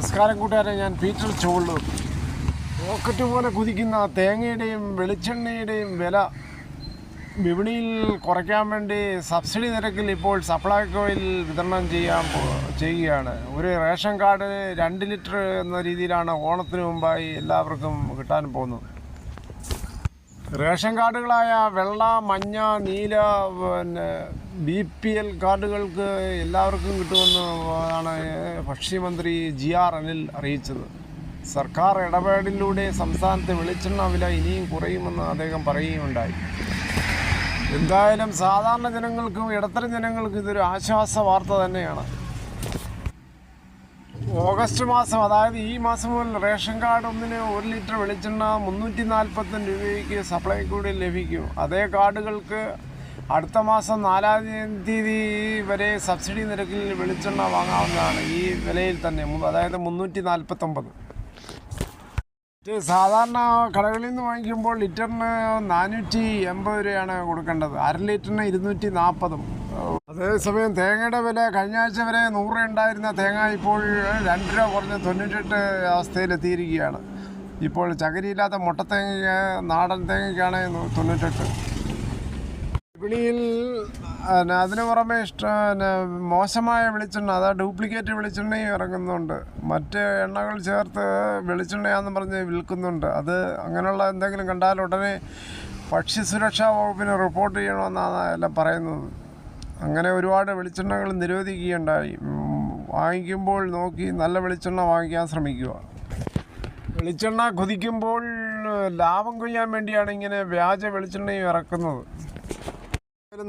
നമസ്കാരം കൂട്ടുകാരെ, ഞാൻ പീറ്റർ ചോളൂർ. റോക്കറ്റ് പോലെ കുതിക്കുന്ന തേങ്ങയുടെയും വെളിച്ചെണ്ണയുടെയും വില വിപണിയിൽ കുറയ്ക്കാൻ വേണ്ടി സബ്സിഡി നിരക്കിൽ ഇപ്പോൾ സപ്ലൈകോയിൽ വിതരണം ചെയ്യുകയാണ്. ഒരു റേഷൻ കാർഡ് 2 ലിറ്റർ എന്ന രീതിയിലാണ് ഓണത്തിന് മുമ്പായി എല്ലാവർക്കും കിട്ടാൻ പോകുന്നത്. റേഷൻ കാർഡുകളായ വെള്ള, മഞ്ഞ, നീല, BPL കാർഡുകൾക്ക് എല്ലാവർക്കും കിട്ടുമെന്നാണ് ഭക്ഷ്യമന്ത്രി GR അനിൽ അറിയിച്ചത്. സർക്കാർ ഇടപെടലിലൂടെ സംസ്ഥാനത്തെ വെളിച്ചെണ്ണ വില ഇനിയും കുറയുമെന്ന് അദ്ദേഹം പറയുകയുണ്ടായി. എന്തായാലും സാധാരണ ജനങ്ങൾക്കും ഇടത്തരം ജനങ്ങൾക്കും ഇതൊരു ആശ്വാസ വാർത്ത തന്നെയാണ്. ഓഗസ്റ്റ് മാസം, അതായത് ഈ മാസം മുതൽ റേഷൻ കാർഡ് ഒന്നിന് 1 ലിറ്റർ വെളിച്ചെണ്ണ 345 രൂപയ്ക്ക് സപ്ലൈകോയിൽ ലഭിക്കും. അതേ കാർഡുകൾക്ക് അടുത്ത മാസം 4-ാം തീയതി വരെ സബ്സിഡി നിരക്കിൽ വെളിച്ചെണ്ണ വാങ്ങാവുന്നതാണ്. ഈ വിലയിൽ തന്നെ, അതായത് 349. സാധാരണ കടകളിൽ നിന്ന് വാങ്ങിക്കുമ്പോൾ ലിറ്ററിന് 480 രൂപയാണ് കൊടുക്കേണ്ടത്. 1/2 ലിറ്ററിന് 240. അതേസമയം തേങ്ങയുടെ വില കഴിഞ്ഞ ആഴ്ച വരെ 100 രൂപ ഉണ്ടായിരുന്ന തേങ്ങ ഇപ്പോൾ 2 രൂപ കുറഞ്ഞ് 98 അവസ്ഥയിലെത്തിയിരിക്കുകയാണ്. ഇപ്പോൾ ചകരിയില്ലാത്ത മുട്ടത്തേങ്ങ, നാടൻ തേങ്ങയ്ക്കാണ് 98. വിപണിയിൽ അതിന് പുറമെ മോശമായ വെളിച്ചെണ്ണ, അതായത് ഡ്യൂപ്ലിക്കേറ്റ് വെളിച്ചെണ്ണയും ഇറങ്ങുന്നുണ്ട്. മറ്റ് എണ്ണകൾ ചേർത്ത് വെളിച്ചെണ്ണയാണെന്ന് പറഞ്ഞ് വിൽക്കുന്നുണ്ട്. അത് അങ്ങനെയുള്ള എന്തെങ്കിലും കണ്ടാൽ ഉടനെ ഭക്ഷ്യസുരക്ഷാ വകുപ്പിന് റിപ്പോർട്ട് ചെയ്യണമെന്നാണ് എല്ലാം പറയുന്നത്. അങ്ങനെ ഒരുപാട് വെളിച്ചെണ്ണകൾ നിരോധിക്കുകയുണ്ടായി. വാങ്ങിക്കുമ്പോൾ നോക്കി നല്ല വെളിച്ചെണ്ണ വാങ്ങിക്കാൻ ശ്രമിക്കുക. വെളിച്ചെണ്ണ കുതിക്കുമ്പോൾ ലാഭം കൊയ്യാൻ വേണ്ടിയാണ് ഇങ്ങനെ വ്യാജ വെളിച്ചെണ്ണയും ഇറക്കുന്നത്.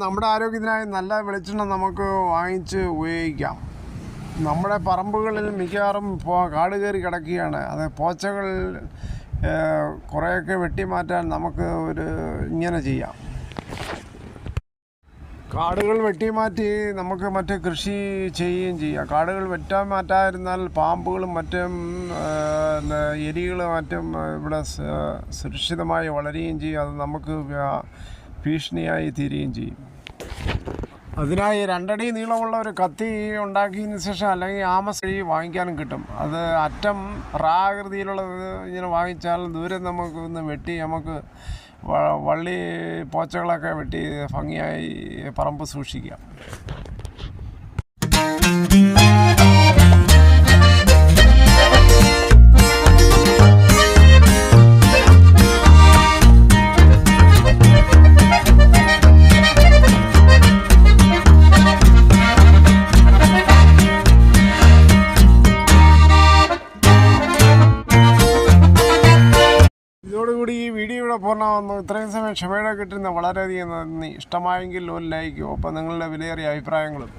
നമ്മുടെ ആരോഗ്യത്തിനായി നല്ല വെളിച്ചെണ്ണ നമുക്ക് വാങ്ങിച്ച് ഉപയോഗിക്കാം. നമ്മുടെ പറമ്പുകളിൽ മിക്കവാറും കാട് കയറി കിടക്കുകയാണ്. അത് പോച്ചകൾ കുറേയൊക്കെ വെട്ടിമാറ്റാൻ നമുക്ക് ഇങ്ങനെ ചെയ്യാം. കാടുകൾ വെട്ടിമാറ്റി നമുക്ക് മറ്റ് കൃഷി ചെയ്യുകയും ചെയ്യാം. കാടുകൾ മാറ്റാതിരുന്നാൽ പാമ്പുകളും മറ്റും എലികളും മറ്റും ഇവിടെ സുരക്ഷിതമായി വളരുകയും ചെയ്യും. അത് നമുക്ക് ഭീഷണിയായി തീരുകയും ചെയ്യും. അതിനായി 2 അടി നീളമുള്ള ഒരു കത്തി ഉണ്ടാക്കിയതിന് ശേഷം, അല്ലെങ്കിൽ ആമസഴി വാങ്ങിക്കാനും കിട്ടും. അത് അറ്റം ആകൃതിയിലുള്ളത് ഇങ്ങനെ വാങ്ങിച്ചാൽ ദൂരെ നമുക്കൊന്ന് വെട്ടി നമുക്ക് വള്ളി പോച്ചകളൊക്കെ വെട്ടി ഭംഗിയായി പറമ്പ് സൂക്ഷിക്കാം. ഇതോടുകൂടി ഈ വീഡിയോ ഇവിടെ പൂർണ്ണമാകുന്നു. ഇത്രയും സമയം ക്ഷമയോടെ കിട്ടുന്ന വളരെയധികം നന്ദി. ഇഷ്ടമായെങ്കിൽ ഒരു ലൈക്കും, ഒപ്പം നിങ്ങളുടെ വിലയേറിയ അഭിപ്രായങ്ങളും.